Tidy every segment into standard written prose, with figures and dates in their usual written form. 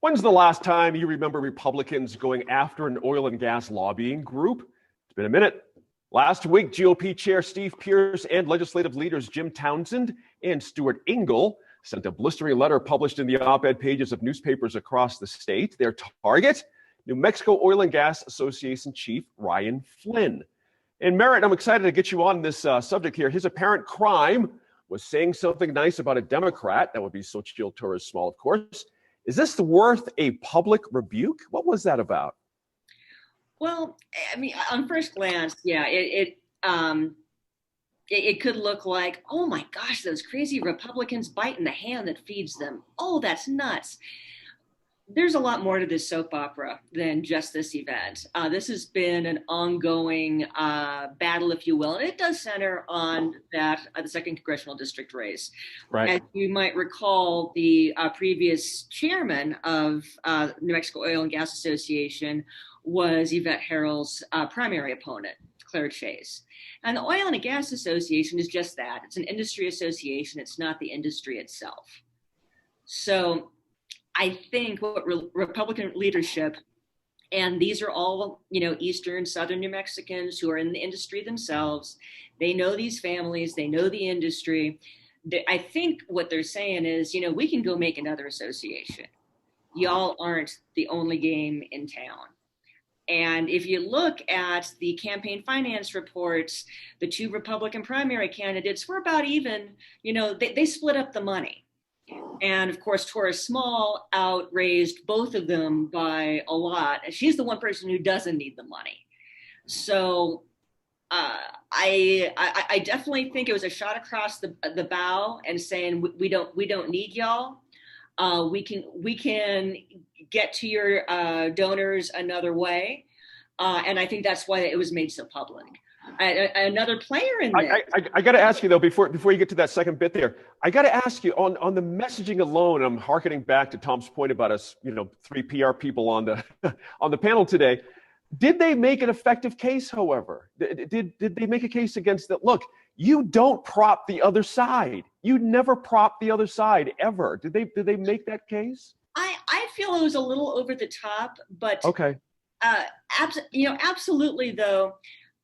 When's the last time you remember Republicans going after an oil and gas lobbying group? It's been a minute. Last week, GOP Chair Steve Pearce and legislative leaders Jim Townsend and Stuart Engel sent a blistering letter published in the op-ed pages of newspapers across the state. Their target, New Mexico Oil and Gas Association Chief Ryan Flynn. And Merritt, I'm excited to get you on this subject here. His apparent crime was saying something nice about a Democrat. That would be Xochitl Torres Small, of course. Is this worth a public rebuke? What was that about? Well, I mean, on first glance, yeah, it could look like, oh my gosh, those crazy Republicans biting the hand that feeds them. Oh, that's nuts. There's a lot more to this soap opera than just this event. This has been an ongoing battle, if you will, and it does center on the second congressional district race. Right. As you might recall, the previous chairman of New Mexico Oil and Gas Association was Yvette Herrell's primary opponent, Claire Chase. And the Oil and Gas Association is just that. It's an industry association. It's not the industry itself. So I think what Republican leadership, and these are all, Eastern, Southern New Mexicans who are in the industry themselves, they know these families, they know the industry. I think what they're saying is, we can go make another association. Y'all aren't the only game in town. And if you look at the campaign finance reports, the two Republican primary candidates were about even, they split up the money. And of course, Torres Small outraised both of them by a lot. She's the one person who doesn't need the money. So I definitely think it was a shot across the bow and saying we don't need y'all. We can get to your donors another way, and I think that's why it was made so public. Another player in there. I got to ask you though, before you get to that second bit there, I got to ask you on the messaging alone. I'm hearkening back to Tom's point about us, three PR people on the panel today. Did they make an effective case? However, did they make a case against that? Look, you don't prop the other side. You never prop the other side ever. Did they make that case? I feel it was a little over the top, but okay. Absolutely though.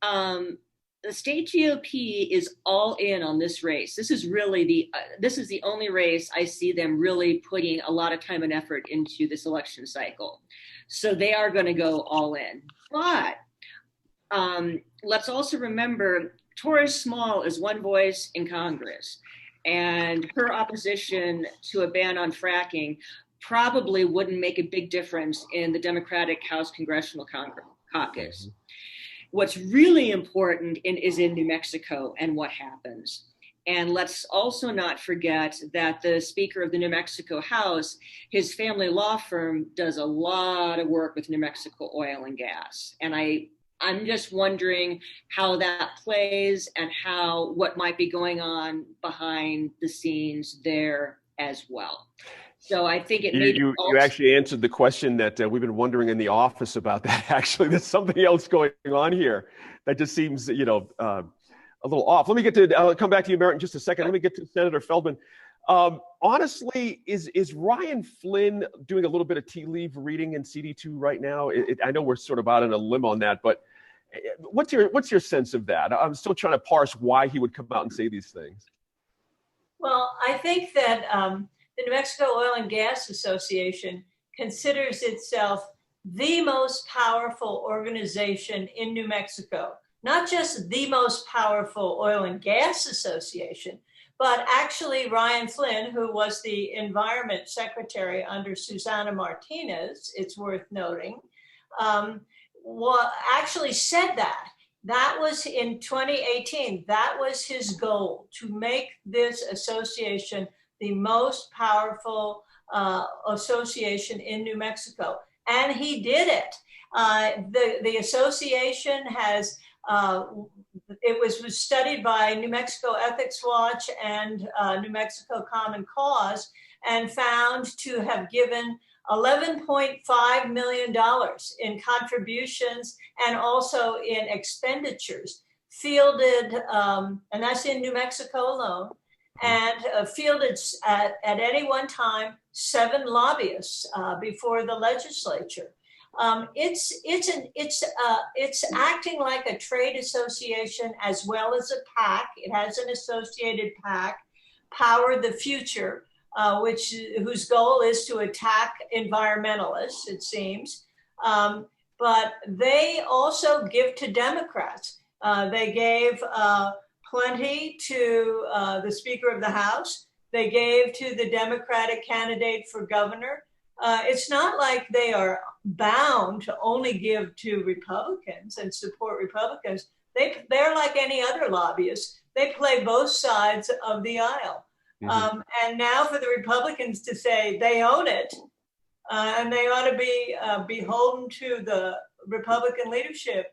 The state GOP is all in on this race. This is really this is the only race I see them really putting a lot of time and effort into this election cycle. So they are going to go all in. But let's also remember Torres Small is one voice in Congress, and her opposition to a ban on fracking probably wouldn't make a big difference in the Democratic House Congressional Caucus. What's really important is in New Mexico and what happens. And let's also not forget that the Speaker of the New Mexico House, his family law firm does a lot of work with New Mexico Oil and Gas. And I'm just wondering how that plays and what might be going on behind the scenes there as well. So I think you actually answered the question that we've been wondering in the office about that. Actually, there's something else going on here that just seems, a little off. I'll come back to you, Merritt, in just a second. Let me get to Senator Feldman. Honestly, is Ryan Flynn doing a little bit of tea leaf reading in CD2 right now? I know we're sort of out on a limb on that, but what's your sense of that? I'm still trying to parse why he would come out and say these things. Well, I think that the New Mexico Oil and Gas Association considers itself the most powerful organization in New Mexico. Not just the most powerful oil and gas association, but actually Ryan Flynn, who was the environment secretary under Susana Martinez, it's worth noting, actually said that. That was in 2018. That was his goal, to make this association the most powerful association in New Mexico. And he did it. The association has, it was studied by New Mexico Ethics Watch and New Mexico Common Cause, and found to have given $11.5 million in contributions and also in expenditures, fielded, and that's in New Mexico alone, and fielded at any one time 7 lobbyists before the legislature. It's acting like a trade association as well as a PAC. It has an associated PAC, Power the Future, whose goal is to attack environmentalists, it seems. But they also give to Democrats. They gave plenty to the Speaker of the House. They gave to the Democratic candidate for governor. It's not like they are bound to only give to Republicans and support Republicans. They're like any other lobbyist. They play both sides of the aisle. Mm-hmm. And now for the Republicans to say they own it and they ought to be beholden to the Republican leadership,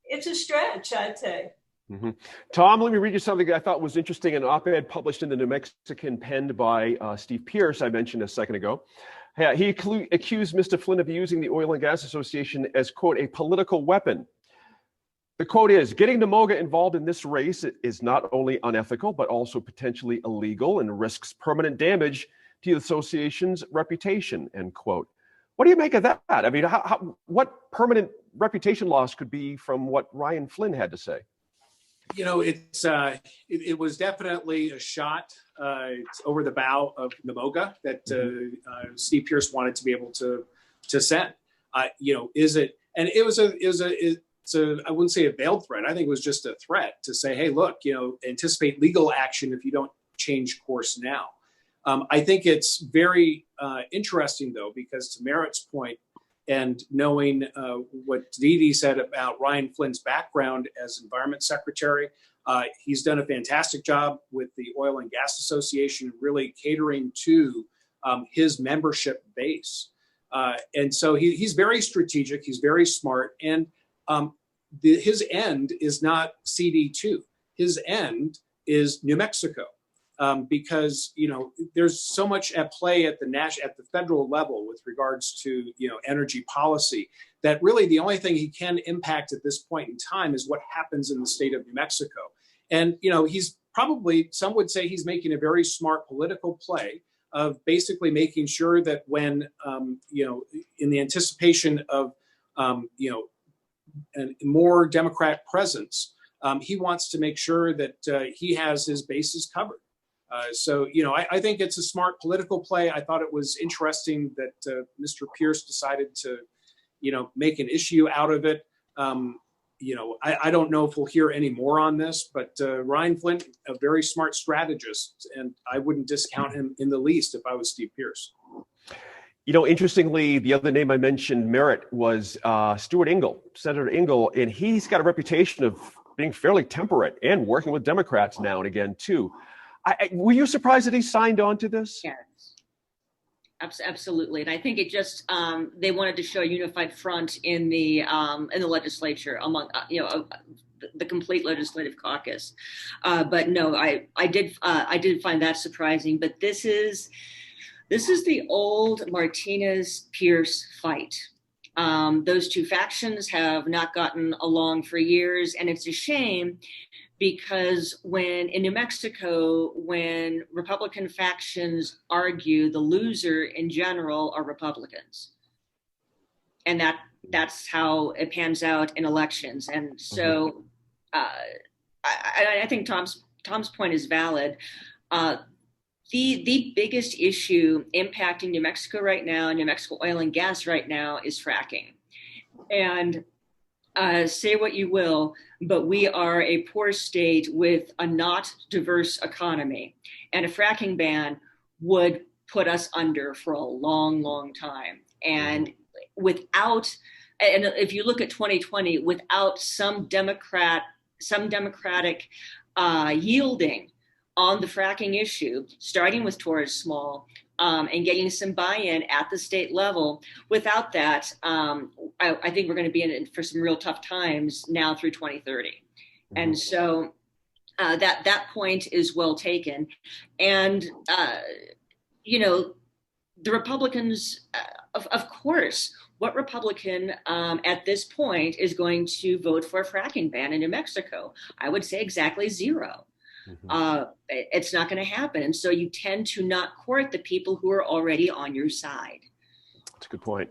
it's a stretch, I'd say. Mm-hmm. Tom, let me read you something I thought was interesting, an op-ed published in the New Mexican penned by Steve Pearce, I mentioned a second ago. He accused Mr. Flynn of using the Oil and Gas Association as, quote, a political weapon. The quote is, getting NMOGA involved in this race is not only unethical, but also potentially illegal and risks permanent damage to the association's reputation, end quote. What do you make of that? I mean, what permanent reputation loss could be from what Ryan Flynn had to say? You know, it was definitely a shot over the bow of NMOGA that Steve Pearce wanted to be able to send. You know, is it? And it was I wouldn't say a veiled threat. I think it was just a threat to say, hey, look, you know, anticipate legal action if you don't change course now. I think it's very interesting, though, because to Merritt's point, and knowing what Didi said about Ryan Flynn's background as Environment Secretary, he's done a fantastic job with the Oil and Gas Association, really catering to his membership base. And so he's very strategic, he's very smart, and his end is not CD2. His end is New Mexico. Because, you know, there's so much at play at the federal level with regards to, you know, energy policy that really the only thing he can impact at this point in time is what happens in the state of New Mexico. And, you know, he's probably, some would say he's making a very smart political play of basically making sure that when, you know, in the anticipation of, you know, a more Democrat presence, he wants to make sure that he has his bases covered. So, you know, I think it's a smart political play. I thought it was interesting that Mr. Pearce decided to, you know, make an issue out of it. You know, I don't know if we'll hear any more on this, but Ryan Flynn, a very smart strategist, and I wouldn't discount him in the least if I was Steve Pearce. You know, interestingly, the other name I mentioned, Merritt, was Stuart Engel, Senator Engel, and he's got a reputation of being fairly temperate and working with Democrats now and again, too. Were you surprised that he signed on to this? Yes, absolutely. And I think it just they wanted to show a unified front in the legislature among the complete legislative caucus. But no, I did find that surprising. But this is the old Martinez-Pearce fight. Those two factions have not gotten along for years, and it's a shame. Because in New Mexico, when Republican factions argue, the loser in general are Republicans. And that's how it pans out in elections. And so I think Tom's point is valid. The biggest issue impacting New Mexico right now, New Mexico oil and gas right now, is fracking. And say what you will, but we are a poor state with a not diverse economy. And a fracking ban would put us under for a long, long time. And if you look at 2020, without some democratic yielding on the fracking issue, starting with Torres Small, and getting some buy-in at the state level. Without that, I think we're going to be in for some real tough times now through 2030. Mm-hmm. And so that point is well taken. And, you know, the Republicans, of course, what Republican at this point is going to vote for a fracking ban in New Mexico? I would say exactly zero. It's not going to happen. And so you tend to not court the people who are already on your side. That's a good point.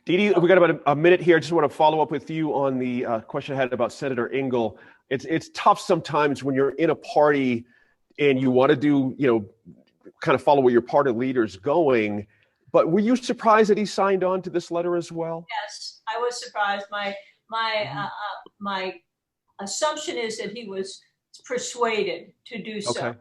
Dee Dee, we got about a minute here. I just want to follow up with you on the question I had about Senator Engel. It's tough sometimes when you're in a party and you want to do, kind of follow where your party leader's going. But were you surprised that he signed on to this letter as well? Yes, I was surprised. My assumption is that he was persuaded to do so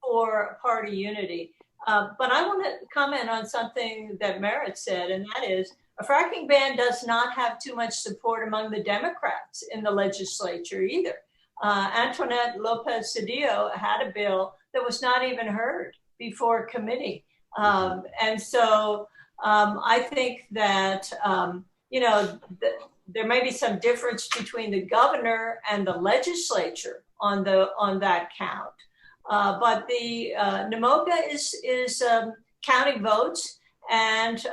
for party unity. But I want to comment on something that Merritt said, and that is a fracking ban does not have too much support among the Democrats in the legislature either. Antoinette Lopez Cedillo had a bill that was not even heard before committee. And so I think that, there may be some difference between the governor and the legislature on that count. But the NMOGA is counting votes and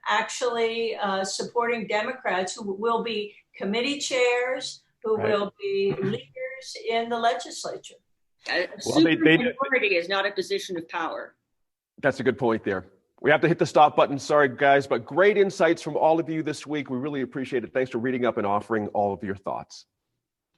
actually supporting Democrats who will be committee chairs, who will be leaders in the legislature. A supermajority is not a position of power. That's a good point there. We have to hit the stop button. Sorry, guys, but great insights from all of you this week. We really appreciate it. Thanks for reading up and offering all of your thoughts.